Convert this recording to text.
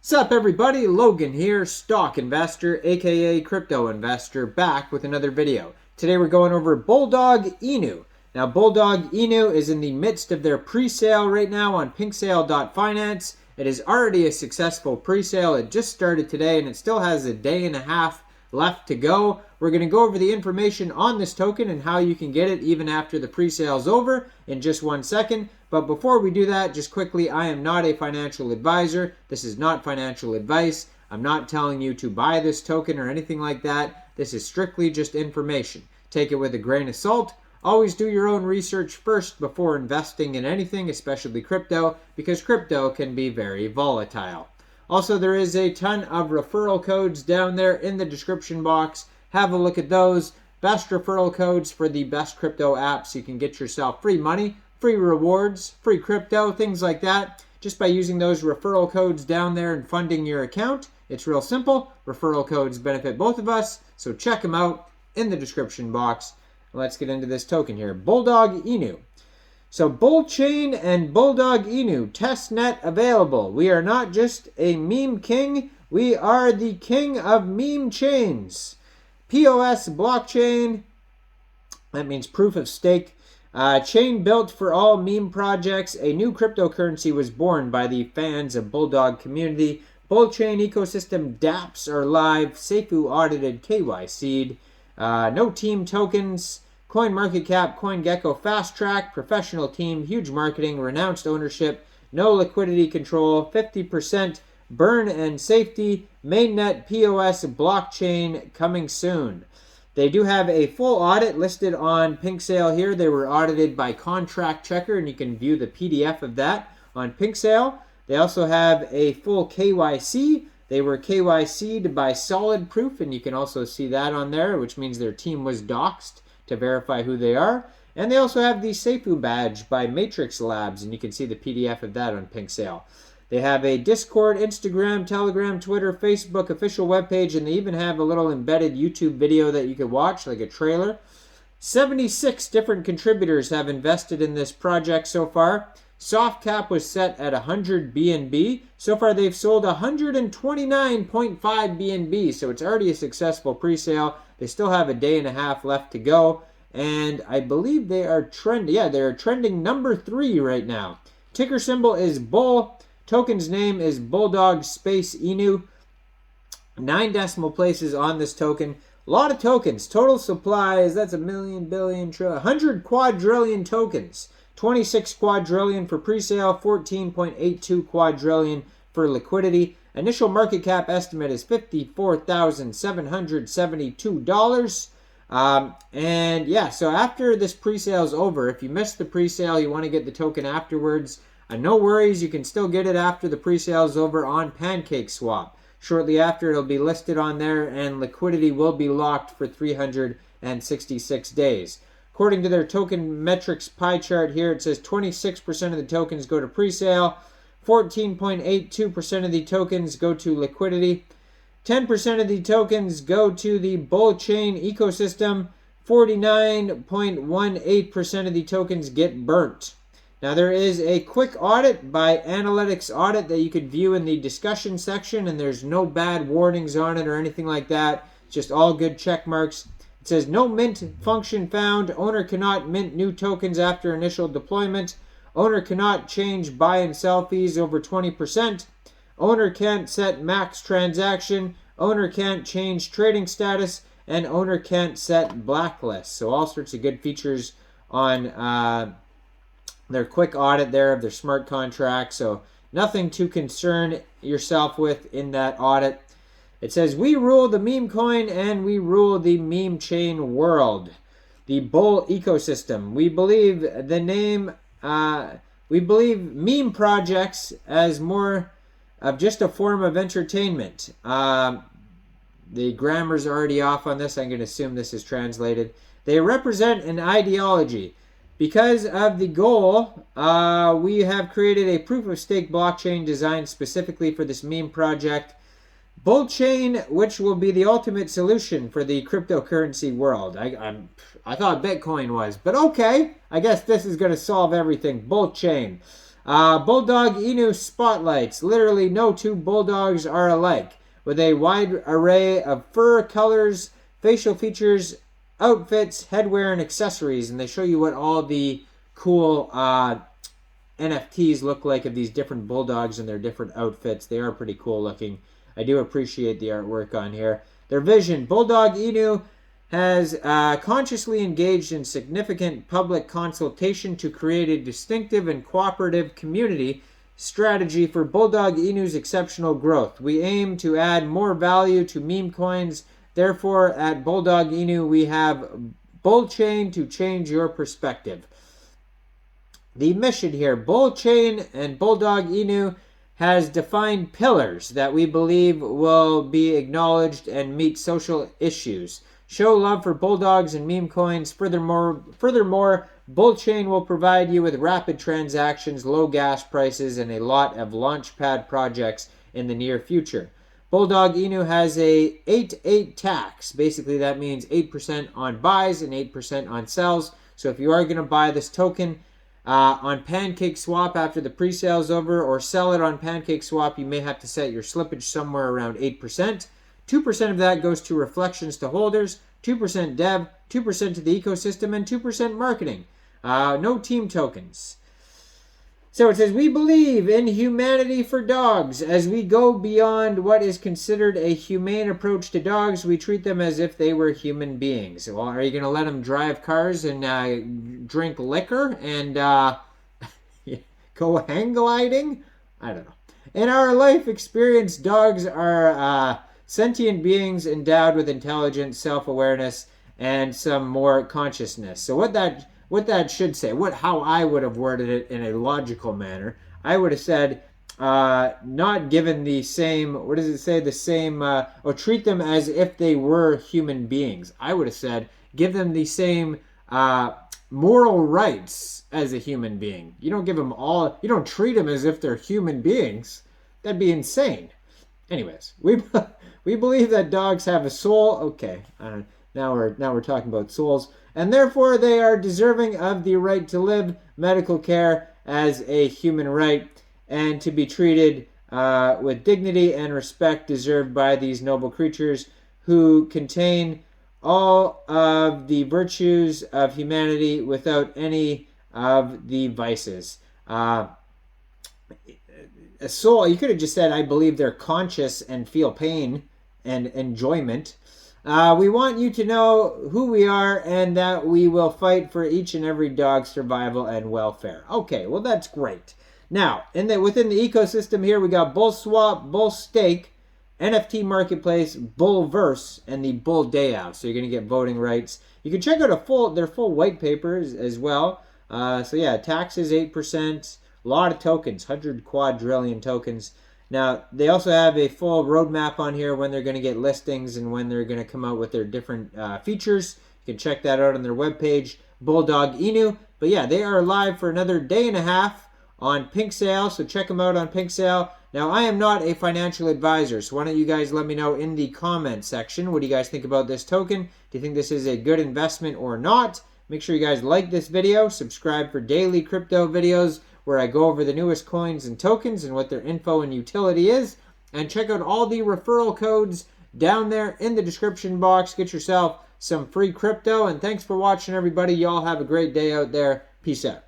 Sup everybody, Logan here, stock investor, aka crypto investor, back with another video. Today we're going over Bulldog Inu. Now Bulldog Inu is in the midst of their pre-sale right now on pinksale.finance. It is already a successful pre-sale. It just started today and it still has a day and a half left to go. We're going to go over the information on this token and how you can get it even after the pre-sale is over in just 1 second. But before we do that, just quickly, I am not a financial advisor. This is not financial advice. I'm not telling you to buy this token or anything like that. This is strictly just information. Take it with a grain of salt. Always do your own research first before investing in anything, especially crypto, because crypto can be very volatile. Also, there is a ton of referral codes down there in the description box. Have a look at those. Best referral codes for the best crypto apps. You can get yourself free money, free rewards, free crypto, things like that, just by using those referral codes down there and funding your account. It's real simple. Referral codes benefit both of us, so check them out in the description box. Let's get into this token here. Bulldog Inu. So Bullchain and Bulldog Inu, testnet available. We are not just a meme king, we are the king of meme chains. POS blockchain, that means proof of stake. Chain built for all meme projects. A new cryptocurrency was born by the fans of Bulldog community. Bullchain ecosystem dApps are live. Seifu audited KYC'd. No team tokens. CoinMarketCap, CoinGecko, Fast Track, professional team, huge marketing, renounced ownership, no liquidity control, 50% burn and safety, mainnet POS blockchain coming soon. They do have a full audit listed on PinkSale here. They were audited by Contract Checker, and you can view the PDF of that on PinkSale. They also have a full KYC. They were KYC'd by Solid Proof, and you can also see that on there, which means their team was doxxed to verify who they are. And they also have the Seifu badge by Matrix Labs, and you can see the PDF of that on PinkSale. They have a Discord, Instagram, Telegram, Twitter, Facebook official webpage, and they even have a little embedded YouTube video that you could watch, like a trailer. 76 different contributors have invested in this project so far. Soft cap was set at 100 BNB. So far they've sold 129.5 BNB, so it's already a successful pre-sale. They still have a day and a half left to go, and I believe they are trending. Yeah, they're trending number 3 right now. Ticker symbol is Bull. Token's name is Bulldog Space Inu. 9 decimal places on this token. A lot of tokens. Total supply is, that's a million, billion, trillion, 100 quadrillion tokens. 26 quadrillion for pre-sale, 14.82 quadrillion for liquidity. Initial market cap estimate is $54,772. And yeah, so after this pre-sale is over, if you missed the pre-sale, you want to get the token afterwards, no worries, you can still get it after the pre-sale is over on PancakeSwap. Shortly after, it'll be listed on there, and liquidity will be locked for 366 days. According to their token metrics pie chart here, it says 26% of the tokens go to pre-sale, 14.82% of the tokens go to liquidity, 10% of the tokens go to the Bullchain ecosystem, 49.18% of the tokens get burnt. Now there is a quick audit by Analytics Audit that you could view in the discussion section, and there's no bad warnings on it or anything like that. It's just all good check marks. It says no mint function found. Owner cannot mint new tokens after initial deployment. Owner cannot change buy and sell fees over 20%. Owner can't set max transaction. Owner can't change trading status. And owner can't set blacklist. So all sorts of good features on their quick audit there of their smart contract. So nothing to concern yourself with in that audit. It says, we rule the meme coin and we rule the meme chain world. The Bull ecosystem. We believe the name, we believe meme projects as more of just a form of entertainment. The grammar's already off on this. I'm going to assume this is translated. They represent an ideology. Because of the goal, we have created a proof-of-stake blockchain designed specifically for this meme project. Bullchain, which will be the ultimate solution for the cryptocurrency world. I thought Bitcoin was, but okay. I guess this is going to solve everything. Bullchain. Bulldog Inu spotlights. Literally no two bulldogs are alike. With a wide array of fur colors, facial features, outfits, headwear, and accessories. And they show you what all the cool NFTs look like of these different bulldogs and their different outfits. They are pretty cool looking. I do appreciate the artwork on here. Their vision. Bulldog Inu has consciously engaged in significant public consultation to create a distinctive and cooperative community strategy for Bulldog Inu's exceptional growth. We aim to add more value to meme coins. Therefore, at Bulldog Inu, we have Bullchain to change your perspective. The mission here, Bullchain and Bulldog Inu has defined pillars that we believe will be acknowledged and meet social issues. Show love for bulldogs and meme coins. Furthermore, Bullchain will provide you with rapid transactions, low gas prices, and a lot of launchpad projects in the near future. Bulldog Inu has a 8-8 tax. Basically, that means 8% on buys and 8% on sells. So if you are going to buy this token on PancakeSwap after the pre-sale is over, or sell it on PancakeSwap, you may have to set your slippage somewhere around 8%. 2% of that goes to reflections to holders, 2% dev, 2% to the ecosystem, and 2% marketing. No team tokens. So it says, we believe in humanity for dogs. As we go beyond what is considered a humane approach to dogs, we treat them as if they were human beings. Well, are you going to let them drive cars and drink liquor and go hang gliding? I don't know. In our life experience, dogs are sentient beings endowed with intelligence, self-awareness, and some more consciousness. So what that should say, how I would have worded it in a logical manner, I would have said, not given the same, what does it say, the same, or treat them as if they were human beings. I would have said, give them the same moral rights as a human being. You don't give them all, you don't treat them as if they're human beings. That'd be insane. Anyways, we believe that dogs have a soul. Okay, now we're talking about souls. And therefore they are deserving of the right to live, medical care as a human right, and to be treated with dignity and respect deserved by these noble creatures who contain all of the virtues of humanity without any of the vices. A soul, you could have just said, I believe they're conscious and feel pain and enjoyment. We want you to know who we are and that we will fight for each and every dog's survival and welfare. Okay, well, that's great. Now, within the ecosystem here, we got BullSwap, BullStake, NFT Marketplace, Bullverse, and the Bull Dayout. So you're going to get voting rights. You can check out their full white papers as well. So yeah, taxes 8%, a lot of tokens, 100 quadrillion tokens. Now, they also have a full roadmap on here when they're going to get listings and when they're going to come out with their different features. You can check that out on their webpage, Bulldog Inu. But yeah, they are live for another day and a half on Pink Sale, so check them out on Pink Sale. Now, I am not a financial advisor, so why don't you guys let me know in the comment section, what do you guys think about this token? Do you think this is a good investment or not? Make sure you guys like this video, subscribe for daily crypto videos where I go over the newest coins and tokens and what their info and utility is. And check out all the referral codes down there in the description box. Get yourself some free crypto. And thanks for watching, everybody. Y'all have a great day out there. Peace out.